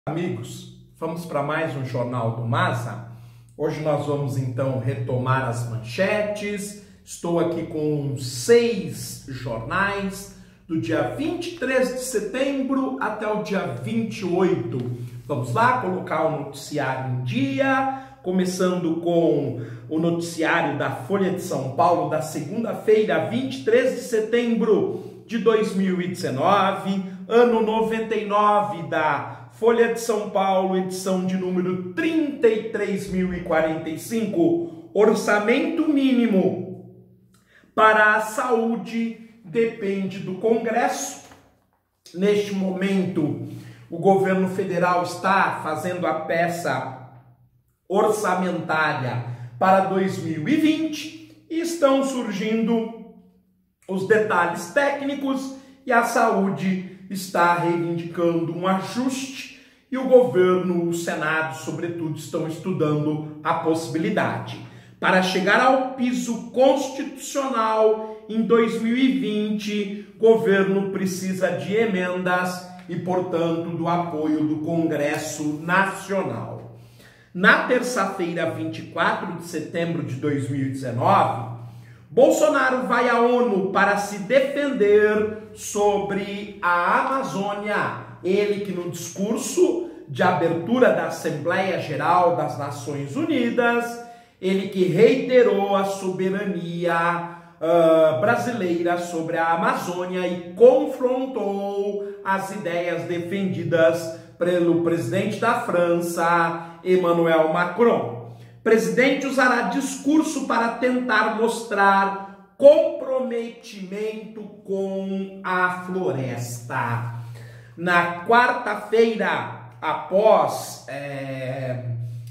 Amigos, vamos para mais um Jornal do Maza. Hoje nós vamos então retomar as manchetes. Estou aqui com 6 jornais do dia 23 de setembro até o dia 28. Vamos lá colocar o noticiário em dia, começando com o noticiário da Folha de São Paulo da segunda-feira, 23 de setembro de 2019, ano 99 da Folha de São Paulo, edição de número 33.045, orçamento mínimo para a saúde depende do Congresso. Neste momento, o governo federal está fazendo a peça orçamentária para 2020 e estão surgindo os detalhes técnicos e a saúde está reivindicando um ajuste e o governo, o Senado, sobretudo, estão estudando a possibilidade. Para chegar ao piso constitucional em 2020, o governo precisa de emendas e, portanto, do apoio do Congresso Nacional. Na terça-feira, 24 de setembro de 2019, Bolsonaro vai à ONU para se defender sobre a Amazônia. Ele que no discurso de abertura da Assembleia Geral das Nações Unidas, ele que reiterou a soberania brasileira sobre a Amazônia e confrontou as ideias defendidas pelo presidente da França, Emmanuel Macron. O presidente usará discurso para tentar mostrar comprometimento com a floresta. Na quarta-feira, após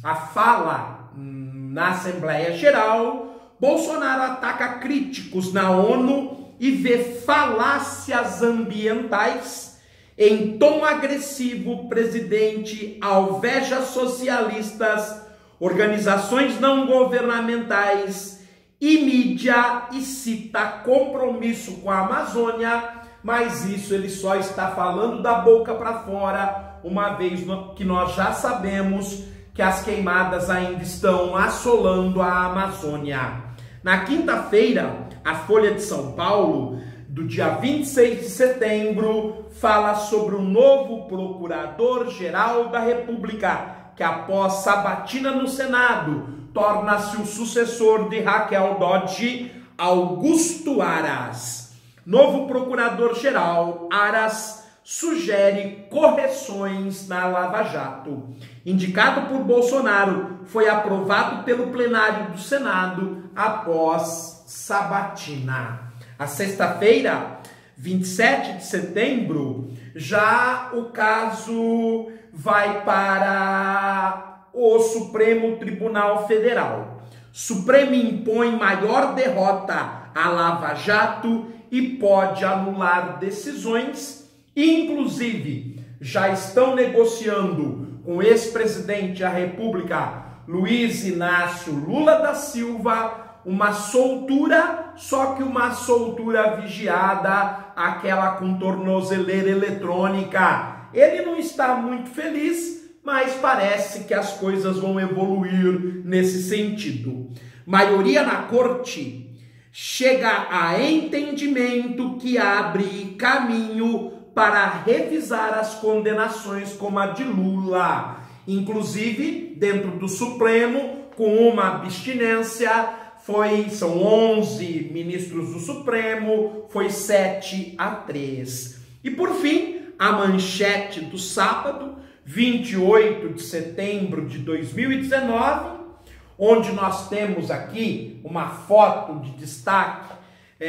a fala na Assembleia Geral, Bolsonaro ataca críticos na ONU e vê falácias ambientais. Em tom agressivo, o presidente alveja socialistas, organizações não governamentais e mídia e cita compromisso com a Amazônia, mas isso ele só está falando da boca para fora, uma vez que nós já sabemos que as queimadas ainda estão assolando a Amazônia. Na quinta-feira, a Folha de São Paulo, do dia 26 de setembro, fala sobre o novo Procurador-Geral da República, que após sabatina no Senado, torna-se o sucessor de Raquel Dodge, Augusto Aras. Novo Procurador-Geral, Aras sugere correções na Lava Jato. Indicado por Bolsonaro, foi aprovado pelo plenário do Senado após sabatina. A sexta-feira, 27 de setembro, já o caso vai para o Supremo Tribunal Federal. Supremo impõe maior derrota à Lava Jato e pode anular decisões, inclusive já estão negociando com o ex-presidente da República, Luiz Inácio Lula da Silva, uma soltura, só que uma soltura vigiada, aquela com tornozeleira eletrônica. Ele não está muito feliz, mas parece que as coisas vão evoluir nesse sentido. Maioria na corte chega a entendimento que abre caminho para revisar as condenações como a de Lula. Inclusive, dentro do Supremo, com uma abstinência, são 11 ministros do Supremo, foi 7-3. E por fim, a manchete do sábado, 28 de setembro de 2019, onde nós temos aqui uma foto de destaque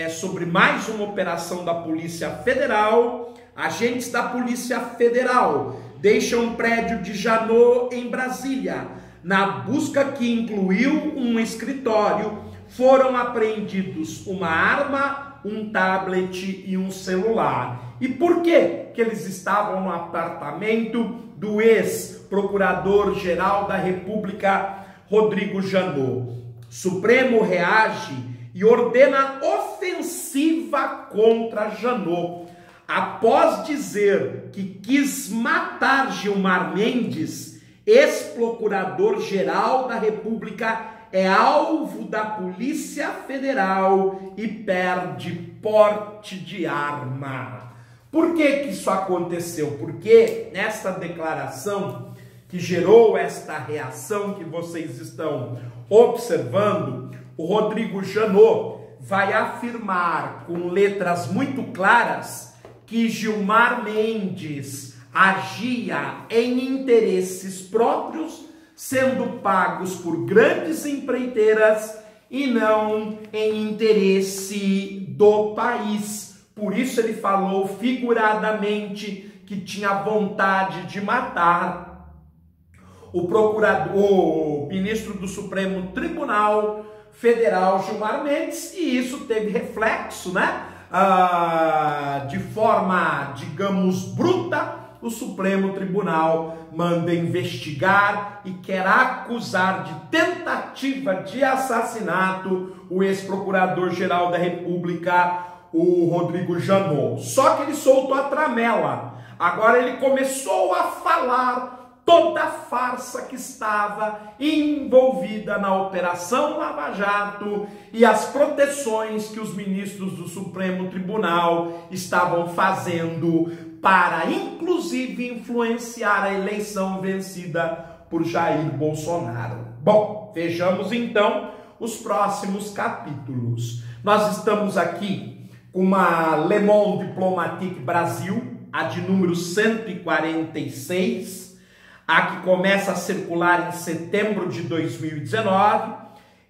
sobre mais uma operação da Polícia Federal. Agentes da Polícia Federal deixam um prédio de Janot em Brasília. Na busca que incluiu um escritório, foram apreendidos uma arma, um tablet e um celular. E por que eles estavam no apartamento do ex-procurador-geral da República, Rodrigo Janot? Supremo reage e ordena ofensiva contra Janot. após dizer que quis matar Gilmar Mendes, ex-procurador-geral da República é alvo da Polícia Federal e perde porte de arma. Por que isso aconteceu? Porque nesta declaração que gerou esta reação que vocês estão observando, o Rodrigo Janot vai afirmar com letras muito claras que Gilmar Mendes agia em interesses próprios, sendo pagos por grandes empreiteiras e não em interesse do país. Por isso ele falou figuradamente que tinha vontade de matar o ministro do Supremo Tribunal Federal, Gilmar Mendes, e isso teve reflexo, né? De forma, digamos, bruta, o Supremo Tribunal manda investigar e quer acusar de tentativa de assassinato o ex-procurador-geral da República, o Rodrigo Janot. Só que ele soltou a tramela. Agora ele começou a falar toda a farsa que estava envolvida na Operação Lava Jato e as proteções que os ministros do Supremo Tribunal estavam fazendo para, inclusive, influenciar a eleição vencida por Jair Bolsonaro. Bom, vejamos então os próximos capítulos. Nós estamos aqui com uma Le Monde Diplomatique Brasil, a de número 146, a que começa a circular em setembro de 2019,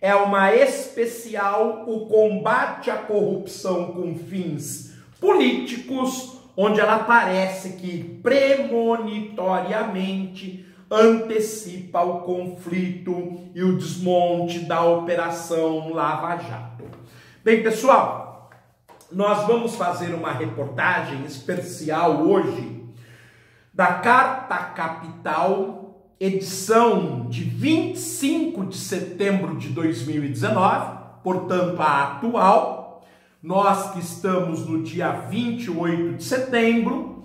é uma especial, o combate à corrupção com fins políticos, onde ela parece que premonitoriamente antecipa o conflito e o desmonte da Operação Lava Jato. Bem, pessoal, nós vamos fazer uma reportagem especial hoje da Carta Capital, edição de 25 de setembro de 2019, portanto a atual. Nós que estamos no dia 28 de setembro,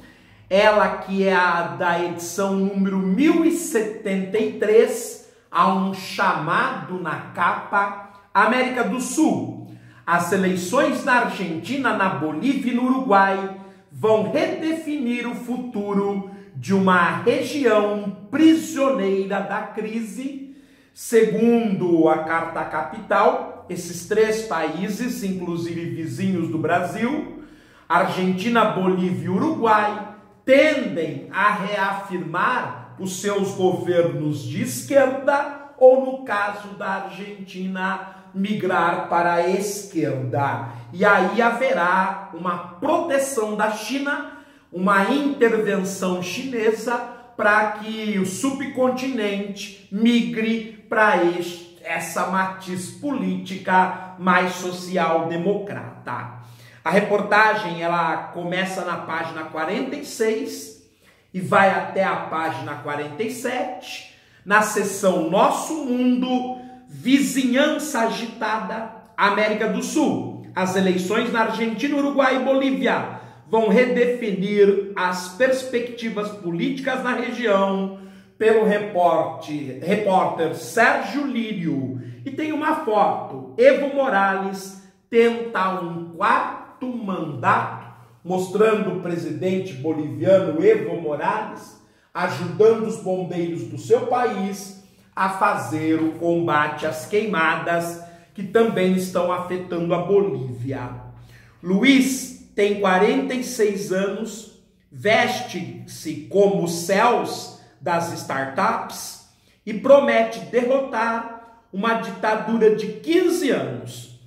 ela que é a da edição número 1073, há um chamado na capa: América do Sul. As eleições na Argentina, na Bolívia e no Uruguai vão redefinir o futuro de uma região prisioneira da crise. Segundo a Carta Capital, esses três países, inclusive vizinhos do Brasil, Argentina, Bolívia e Uruguai, tendem a reafirmar os seus governos de esquerda ou, no caso da Argentina, migrar para a esquerda. E aí haverá uma proteção da China, uma intervenção chinesa para que o subcontinente migre para essa matiz política mais social-democrata. A reportagem ela começa na página 46 e vai até a página 47, na seção Nosso Mundo, Vizinhança Agitada, América do Sul. As eleições na Argentina, Uruguai e Bolívia vão redefinir as perspectivas políticas na região, pelo repórter Sérgio Lírio. E tem uma foto: Evo Morales tenta um quarto mandato, mostrando o presidente boliviano Evo Morales ajudando os bombeiros do seu país a fazer o combate às queimadas que também estão afetando a Bolívia. Luiz tem 46 anos, veste-se como os céus das startups e promete derrotar uma ditadura de 15 anos.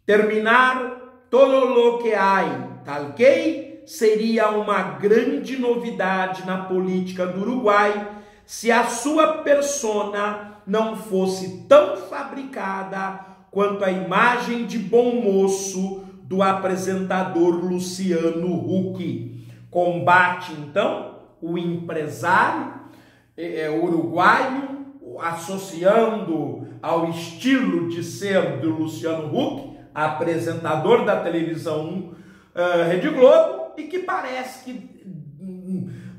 Terminar todo lo que hay, tal que seria uma grande novidade na política do Uruguai se a sua persona não fosse tão fabricada quanto a imagem de bom moço do apresentador Luciano Huck. Combate, então, o empresário uruguaio, associando ao estilo de ser do Luciano Huck, apresentador da televisão Rede Globo, e que parece que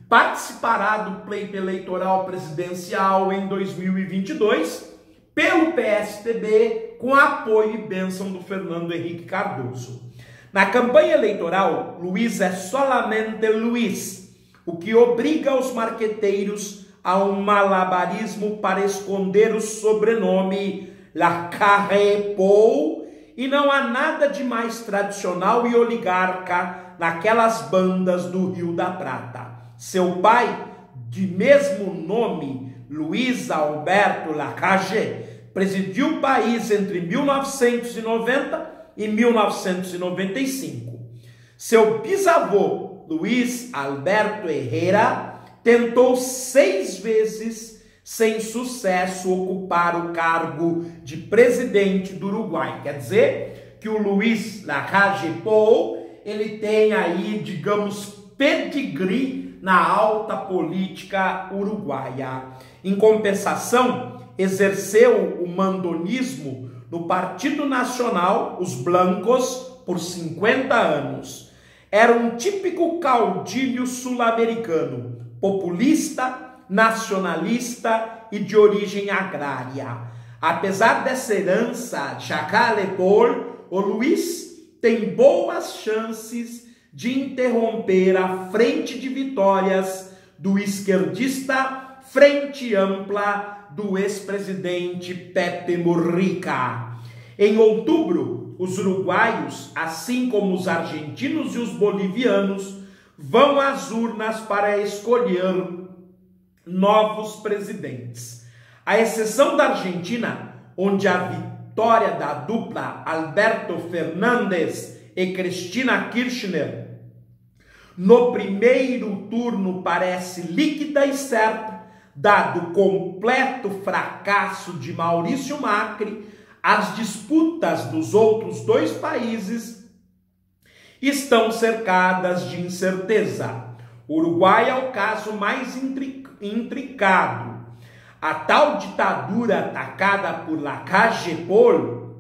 participará do pleito eleitoral presidencial em 2022 pelo PSDB, com apoio e bênção do Fernando Henrique Cardoso. Na campanha eleitoral, Luiz é solamente Luiz, o que obriga os marqueteiros a um malabarismo para esconder o sobrenome Lacarre Pou, e não há nada de mais tradicional e oligarca naquelas bandas do Rio da Prata. Seu pai, de mesmo nome, Luiz Alberto Lacalle, presidiu o país entre 1990 e 1995. Seu bisavô, Luiz Alberto Herrera, tentou 6 vezes, sem sucesso, ocupar o cargo de presidente do Uruguai. Quer dizer que o Luiz Lacalle Pou, ele tem aí, digamos, pedigree na alta política uruguaia. Em compensação, exerceu o mandonismo no Partido Nacional, os Blancos, por 50 anos. Era um típico caudilho sul-americano, populista, nacionalista e de origem agrária. Apesar dessa herança Lacalle-Pou, o Luiz tem boas chances de interromper a frente de vitórias do esquerdista Frente Ampla do ex-presidente Pepe Mujica. Em outubro, os uruguaios, assim como os argentinos e os bolivianos, vão às urnas para escolher novos presidentes. À exceção da Argentina, onde a vitória da dupla Alberto Fernandes e Cristina Kirchner no primeiro turno parece líquida e certa, dado o completo fracasso de Maurício Macri, as disputas dos outros 2 países estão cercadas de incerteza. O Uruguai é o caso mais intricado. A tal ditadura atacada por Lacalle-Pou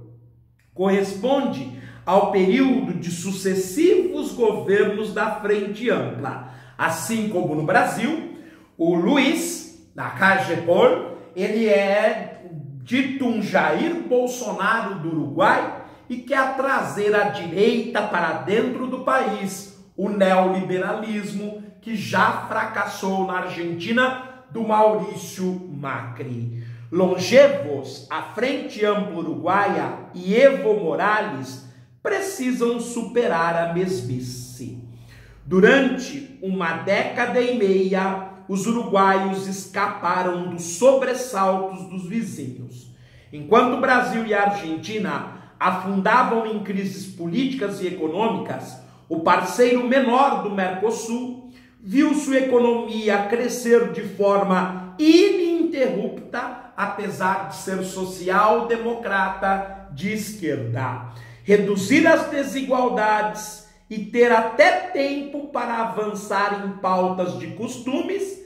corresponde ao período de sucessivos governos da Frente Ampla. Assim como no Brasil, o Luiz Lacalle-Pou, ele é dito um Jair Bolsonaro do Uruguai e quer trazer a direita para dentro do país, o neoliberalismo que já fracassou na Argentina do Maurício Macri. Longevos, a Frente Ampla Uruguaia e Evo Morales precisam superar a mesmice. Durante uma década e meia, os uruguaios escaparam dos sobressaltos dos vizinhos. Enquanto o Brasil e a Argentina afundavam em crises políticas e econômicas, o parceiro menor do Mercosul viu sua economia crescer de forma ininterrupta, apesar de ser social-democrata de esquerda. Reduzir as desigualdades e ter até tempo para avançar em pautas de costumes,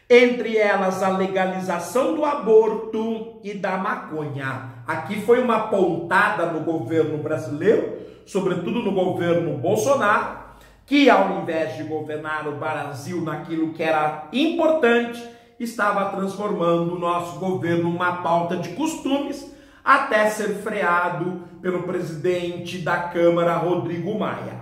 entre elas a legalização do aborto e da maconha. Aqui foi uma pontada no governo brasileiro, sobretudo no governo Bolsonaro, que ao invés de governar o Brasil naquilo que era importante, estava transformando o nosso governo numa pauta de costumes, até ser freado pelo presidente da Câmara, Rodrigo Maia.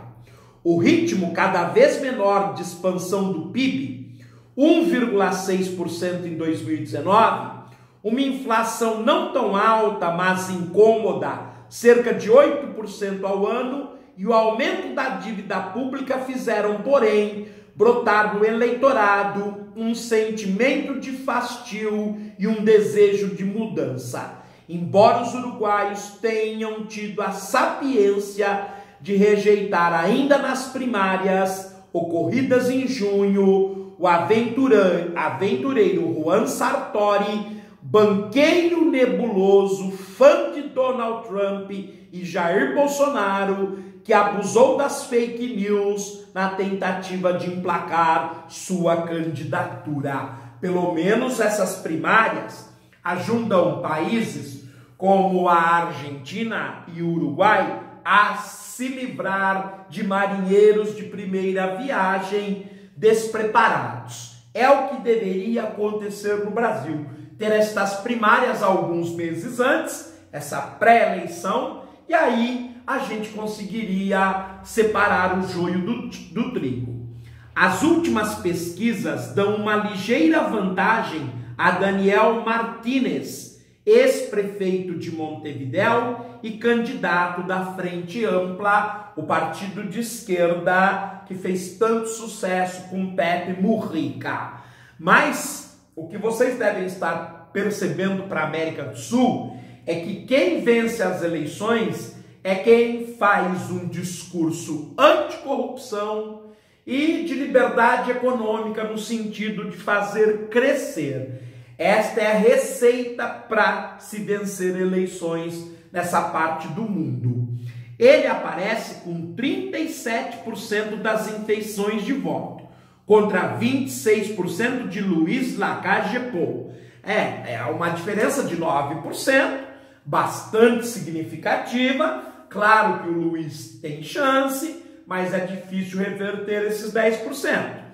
O ritmo cada vez menor de expansão do PIB, 1,6% em 2019, uma inflação não tão alta, mas incômoda, cerca de 8% ao ano, e o aumento da dívida pública fizeram, porém, brotar no eleitorado um sentimento de fastio e um desejo de mudança. Embora os uruguaios tenham tido a sapiência de rejeitar ainda nas primárias ocorridas em junho o aventureiro Juan Sartori, banqueiro nebuloso, fã de Donald Trump e Jair Bolsonaro, que abusou das fake news na tentativa de emplacar sua candidatura. Pelo menos essas primárias ajudam países como a Argentina e o Uruguai a se livrar de marinheiros de primeira viagem despreparados. É o que deveria acontecer no Brasil. Ter estas primárias alguns meses antes, essa pré-eleição, e aí a gente conseguiria separar o joio do trigo. As últimas pesquisas dão uma ligeira vantagem a Daniel Martínez, ex-prefeito de Montevidéu e candidato da Frente Ampla, o partido de esquerda que fez tanto sucesso com Pepe Mujica. Mas o que vocês devem estar percebendo para a América do Sul é que quem vence as eleições é quem faz um discurso anticorrupção e de liberdade econômica no sentido de fazer crescer. Esta é a receita para se vencer eleições nessa parte do mundo. Ele aparece com 37% das intenções de voto, contra 26% de Luiz Lacalle Pou. É uma diferença de 9%, bastante significativa. Claro que o Luiz tem chance, mas é difícil reverter esses 10%.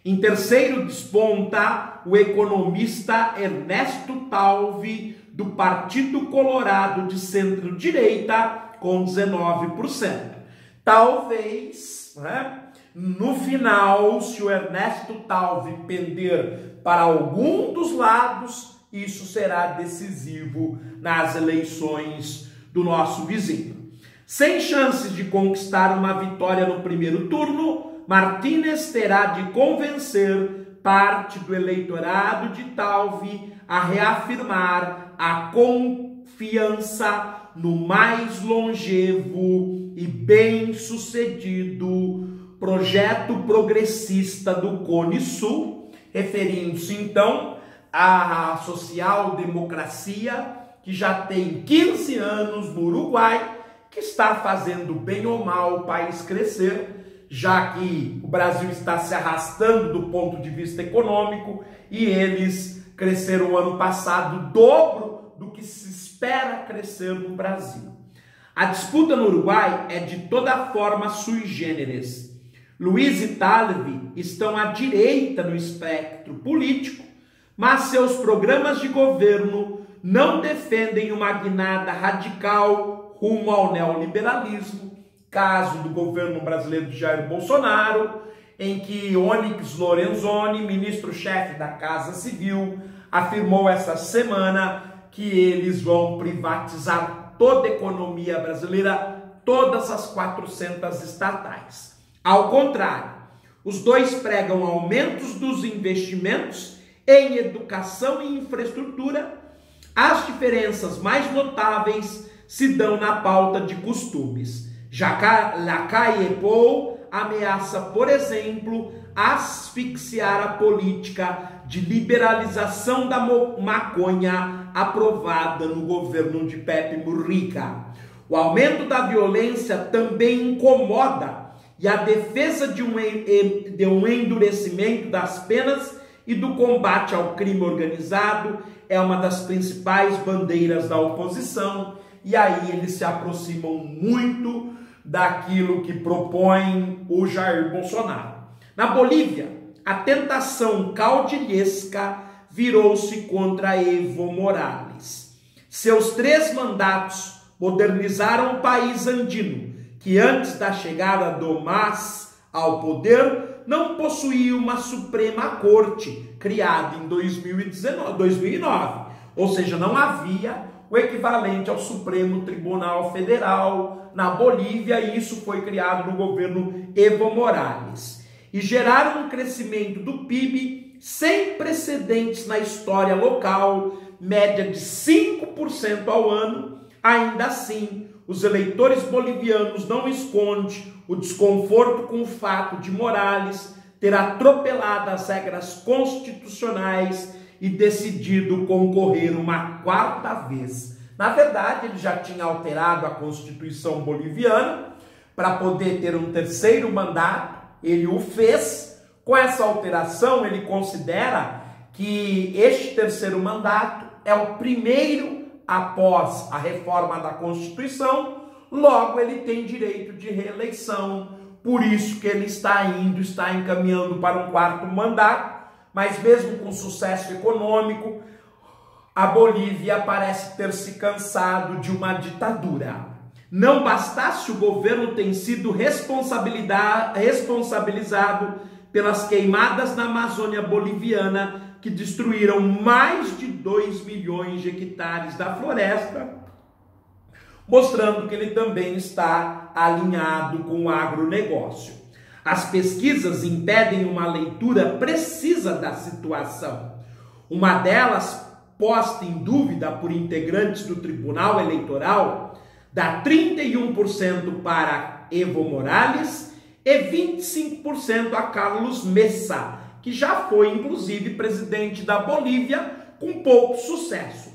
Em terceiro desponta o economista Ernesto Talvi, do Partido Colorado de centro-direita, com 19%. Talvez, no final, se o Ernesto Talvi pender para algum dos lados, isso será decisivo nas eleições do nosso vizinho. Sem chances de conquistar uma vitória no primeiro turno, Martínez terá de convencer parte do eleitorado de Talvi a reafirmar a confiança no mais longevo e bem-sucedido projeto progressista do Cone Sul, referindo-se então à social-democracia que já tem 15 anos no Uruguai, que está fazendo bem ou mal o país crescer, já que o Brasil está se arrastando do ponto de vista econômico e eles cresceram o ano passado o dobro do que se espera crescer no Brasil. A disputa no Uruguai é de toda forma sui generis. Luiz e Talvi estão à direita no espectro político, mas seus programas de governo não defendem uma guinada radical rumo ao neoliberalismo, caso do governo brasileiro de Jair Bolsonaro, em que Onyx Lorenzoni, ministro-chefe da Casa Civil, afirmou essa semana que eles vão privatizar toda a economia brasileira, todas as 400 estatais. Ao contrário, os dois pregam aumentos dos investimentos em educação e infraestrutura. As diferenças mais notáveis se dão na pauta de costumes. Lacalle Pou ameaça, por exemplo, asfixiar a política de liberalização da maconha aprovada no governo de Pepe Mujica. O aumento da violência também incomoda e a defesa de um endurecimento das penas e do combate ao crime organizado é uma das principais bandeiras da oposição, e aí eles se aproximam muito daquilo que propõe o Jair Bolsonaro. Na Bolívia, a tentação caudilhesca virou-se contra Evo Morales. Seus 3 mandatos modernizaram o país andino, que antes da chegada do MAS ao poder não possuía uma Suprema Corte, criada em 2009, ou seja, não havia o equivalente ao Supremo Tribunal Federal na Bolívia, e isso foi criado no governo Evo Morales. E geraram um crescimento do PIB sem precedentes na história local, média de 5% ao ano. Ainda assim, os eleitores bolivianos não escondem o desconforto com o fato de Morales ter atropelado as regras constitucionais e decidido concorrer uma 4ª vez. Na verdade, ele já tinha alterado a Constituição boliviana para poder ter um 3º mandato, ele o fez. Com essa alteração, ele considera que este 3º mandato é o primeiro após a reforma da Constituição, logo ele tem direito de reeleição, por isso que ele está encaminhando para um 4º mandato, mas mesmo com sucesso econômico, a Bolívia parece ter se cansado de uma ditadura. Não bastasse o governo ter sido responsabilizado pelas queimadas na Amazônia boliviana, que destruíram mais de 2 milhões de hectares da floresta, mostrando que ele também está alinhado com o agronegócio. As pesquisas impedem uma leitura precisa da situação. Uma delas, posta em dúvida por integrantes do Tribunal Eleitoral, dá 31% para Evo Morales e 25% a Carlos Mesa, que já foi inclusive presidente da Bolívia com pouco sucesso.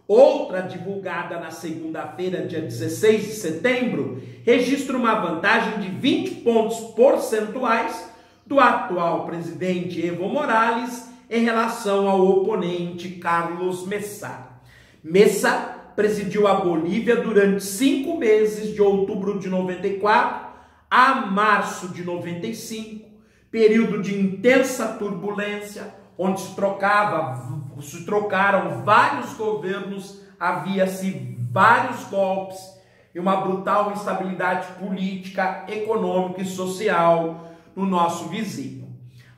Outra, divulgada na segunda-feira, dia 16 de setembro, registra uma vantagem de 20 pontos percentuais do atual presidente Evo Morales em relação ao oponente Carlos Mesa. Mesa presidiu a Bolívia durante 5 meses, de outubro de 94 a março de 95, período de intensa turbulência, onde se trocaram vários governos, havia-se vários golpes e uma brutal instabilidade política, econômica e social no nosso vizinho.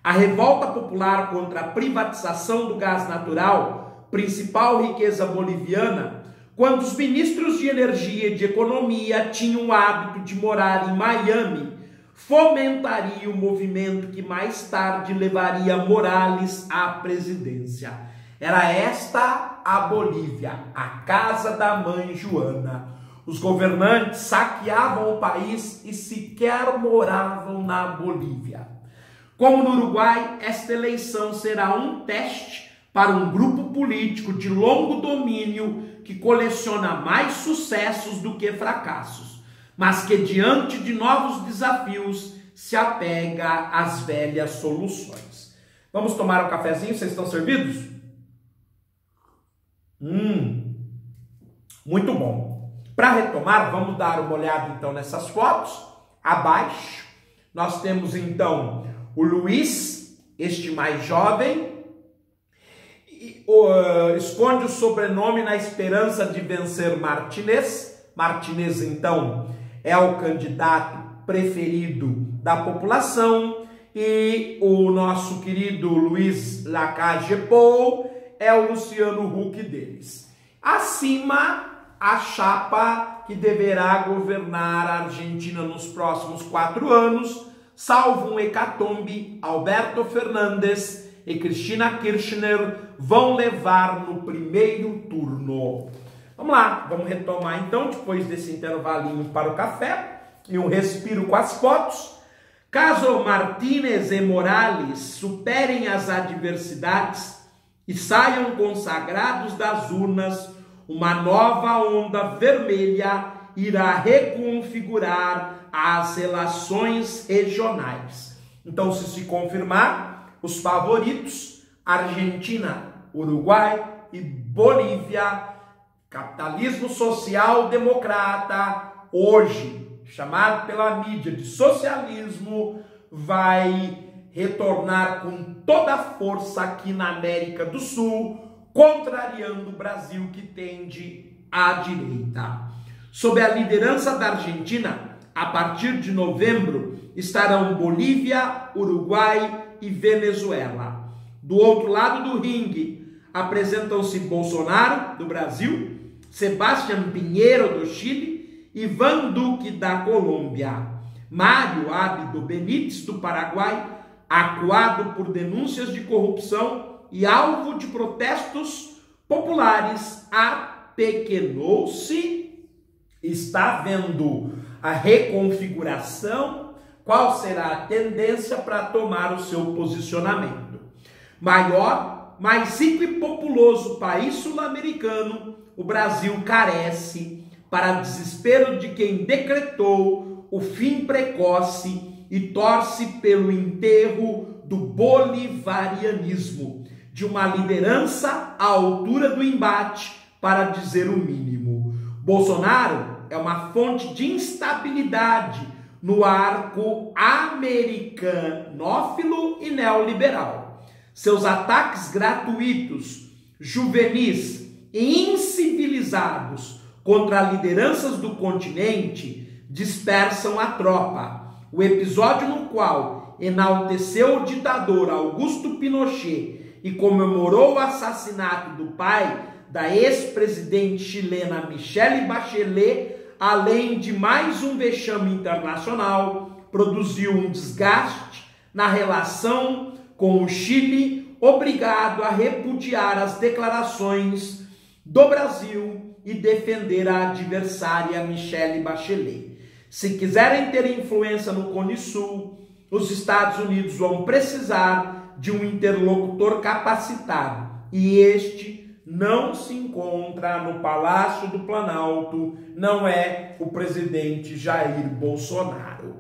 A revolta popular contra a privatização do gás natural, principal riqueza boliviana, quando os ministros de energia e de economia tinham o hábito de morar em Miami, fomentaria o movimento que mais tarde levaria Morales à presidência. Era esta a Bolívia, a casa da mãe Joana. Os governantes saqueavam o país e sequer moravam na Bolívia. Como no Uruguai, esta eleição será um teste para um grupo político de longo domínio que coleciona mais sucessos do que fracassos, mas que diante de novos desafios se apega às velhas soluções. Vamos tomar um cafezinho? Vocês estão servidos? Muito bom. Para retomar, vamos dar uma olhada então nessas fotos. Abaixo, nós temos então o Luiz, este mais jovem, esconde o sobrenome na esperança de vencer Martínez. Martínez, então, é o candidato preferido da população, e o nosso querido Luiz Lacalle Pou é o Luciano Huck deles. Acima, a chapa que deverá governar a Argentina nos próximos 4 anos, salvo um hecatombe, Alberto Fernandes e Cristina Kirchner vão levar no primeiro turno. Vamos lá, vamos retomar então, depois desse intervalinho para o café e um respiro com as fotos. Caso Martínez e Morales superem as adversidades e saiam consagrados das urnas, uma nova onda vermelha irá reconfigurar as relações regionais. Então, se confirmar, os favoritos, Argentina, Uruguai e Bolívia, capitalismo social-democrata, hoje chamado pela mídia de socialismo, vai retornar com toda a força aqui na América do Sul, contrariando o Brasil, que tende à direita. Sob a liderança da Argentina, a partir de novembro, estarão Bolívia, Uruguai e Venezuela. Do outro lado do ringue, apresentam-se Bolsonaro, do Brasil, Sebastián Piñera, do Chile, Iván Duque, da Colômbia, Mário Abdo Benítez, do Paraguai, acuado por denúncias de corrupção e alvo de protestos populares, apequenou-se. Está vendo a reconfiguração? Qual será a tendência para tomar o seu posicionamento? Maior, mais rico e populoso país sul-americano, o Brasil carece, para desespero de quem decretou o fim precoce e torce pelo enterro do bolivarianismo, de uma liderança à altura do embate, para dizer o mínimo. Bolsonaro é uma fonte de instabilidade no arco americanófilo e neoliberal. Seus ataques gratuitos, juvenis e incivilizados contra lideranças do continente dispersam a tropa. O episódio no qual enalteceu o ditador Augusto Pinochet e comemorou o assassinato do pai da ex-presidente chilena Michelle Bachelet, além de mais um vexame internacional, produziu um desgaste na relação com o Chile, obrigado a repudiar as declarações do Brasil e defender a adversária Michelle Bachelet. Se quiserem ter influência no Cone Sul, os Estados Unidos vão precisar de um interlocutor capacitado, e este não se encontra no Palácio do Planalto, não é o presidente Jair Bolsonaro.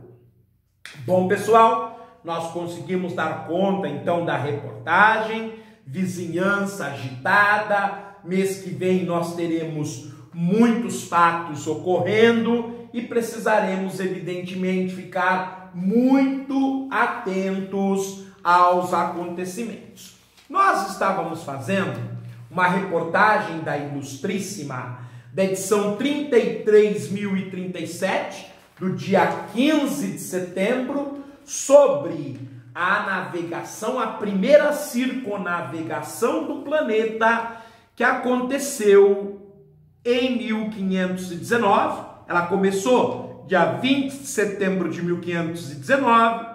Bom, pessoal, nós conseguimos dar conta, então, da reportagem. Vizinhança agitada, mês que vem nós teremos muitos fatos ocorrendo e precisaremos, evidentemente, ficar muito atentos aos acontecimentos. Nós estávamos fazendo uma reportagem da Ilustríssima, da edição 33.037, do dia 15 de setembro, sobre a navegação, a primeira circunnavegação do planeta, que aconteceu em 1519. Ela começou dia 20 de setembro de 1519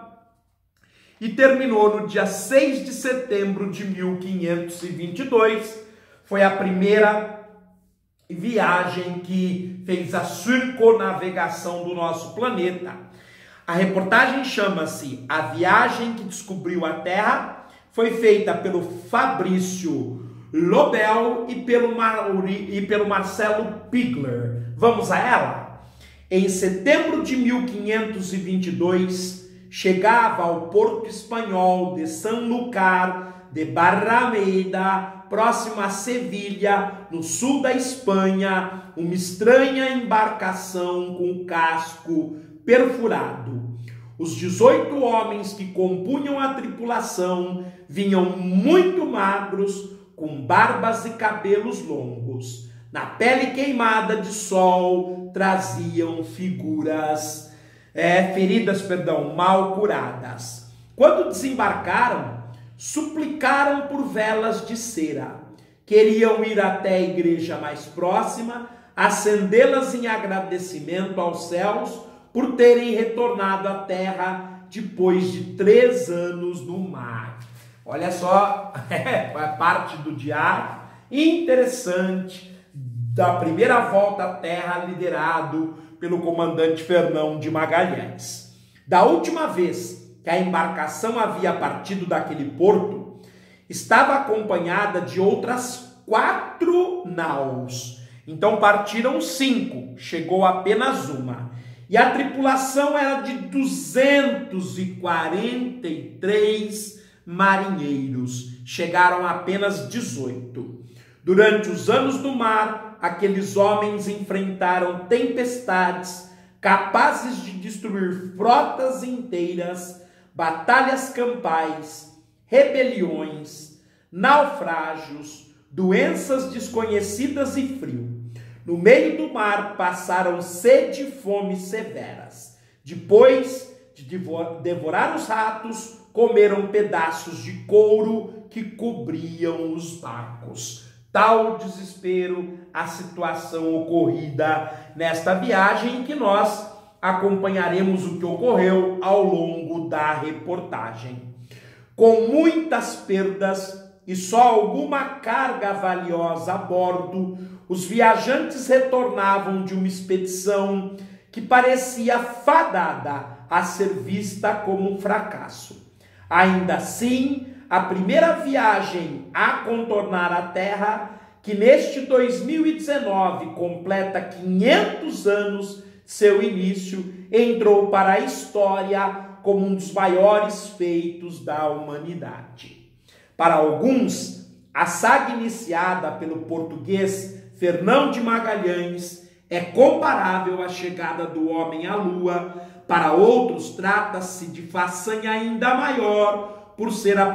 e terminou no dia 6 de setembro de 1522. Foi a primeira viagem que fez a circunnavegação do nosso planeta. A reportagem chama-se A Viagem que Descobriu a Terra. Foi feita pelo Fabrício Lobel e pelo Marcelo Pigler. Vamos a ela? Em setembro de 1522, chegava ao porto espanhol de Sanlúcar de Barrameda, próximo a Sevilha, no sul da Espanha, uma estranha embarcação com casco perfurado. Os 18 homens que compunham a tripulação vinham muito magros, com barbas e cabelos longos. Na pele queimada de sol, traziam feridas mal curadas. Quando desembarcaram, suplicaram por velas de cera. Queriam ir até a igreja mais próxima, acendê-las em agradecimento aos céus por terem retornado à terra depois de 3 anos no mar. Olha só, é parte do diário interessante da primeira volta à terra, liderado pelo comandante Fernão de Magalhães. Da última vez que a embarcação havia partido daquele porto, estava acompanhada de outras 4 naus. Então partiram 5, chegou apenas uma. E a tripulação era de 243 marinheiros. Chegaram apenas 18. Durante os anos do mar, aqueles homens enfrentaram tempestades capazes de destruir frotas inteiras, batalhas campais, rebeliões, naufrágios, doenças desconhecidas e frio. No meio do mar passaram sede e fome severas. Depois de devorar os ratos, comeram pedaços de couro que cobriam os barcos. Tal desespero a situação ocorrida nesta viagem, em que nós acompanharemos o que ocorreu ao longo da reportagem. Com muitas perdas e só alguma carga valiosa a bordo, os viajantes retornavam de uma expedição que parecia fadada a ser vista como um fracasso. Ainda assim, a primeira viagem a contornar a Terra, que neste 2019 completa 500 anos de seu início, entrou para a história como um dos maiores feitos da humanidade. Para alguns, a saga iniciada pelo português Fernão de Magalhães é comparável à chegada do homem à Lua. Para outros, trata-se de façanha ainda maior, por ser a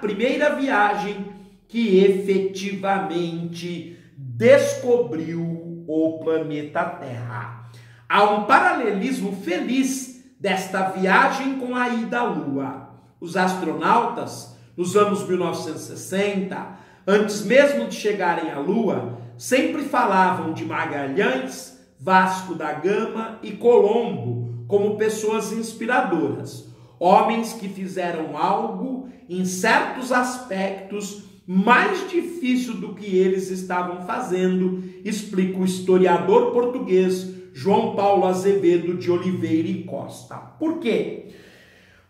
primeira viagem que efetivamente descobriu o planeta Terra. Há um paralelismo feliz desta viagem com a ida à Lua. Os astronautas, nos anos 1960, antes mesmo de chegarem à Lua, sempre falavam de Magalhães, Vasco da Gama e Colombo como pessoas inspiradoras, homens que fizeram algo, em certos aspectos, mais difícil do que eles estavam fazendo, explica o historiador português João Paulo Azevedo de Oliveira e Costa. Por quê?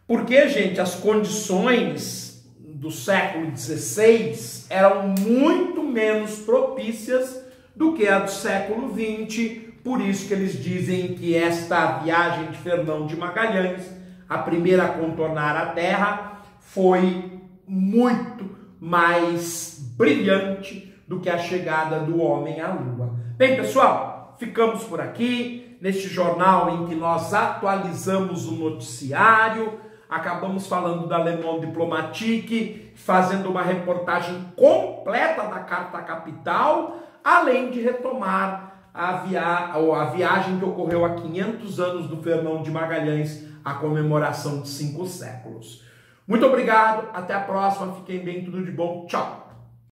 Porque, gente, as condições do século XVI eram muito menos propícias do que a do século XX, por isso que eles dizem que esta viagem de Fernão de Magalhães, a primeira a contornar a Terra, foi muito mais brilhante do que a chegada do homem à Lua. Bem, pessoal, ficamos por aqui, neste jornal em que nós atualizamos o noticiário, acabamos falando da Le Monde Diplomatique, fazendo uma reportagem completa da Carta Capital, além de retomar a viagem que ocorreu há 500 anos do Fernão de Magalhães, a comemoração de 5 séculos. Muito obrigado, até a próxima, fiquem bem, tudo de bom, tchau!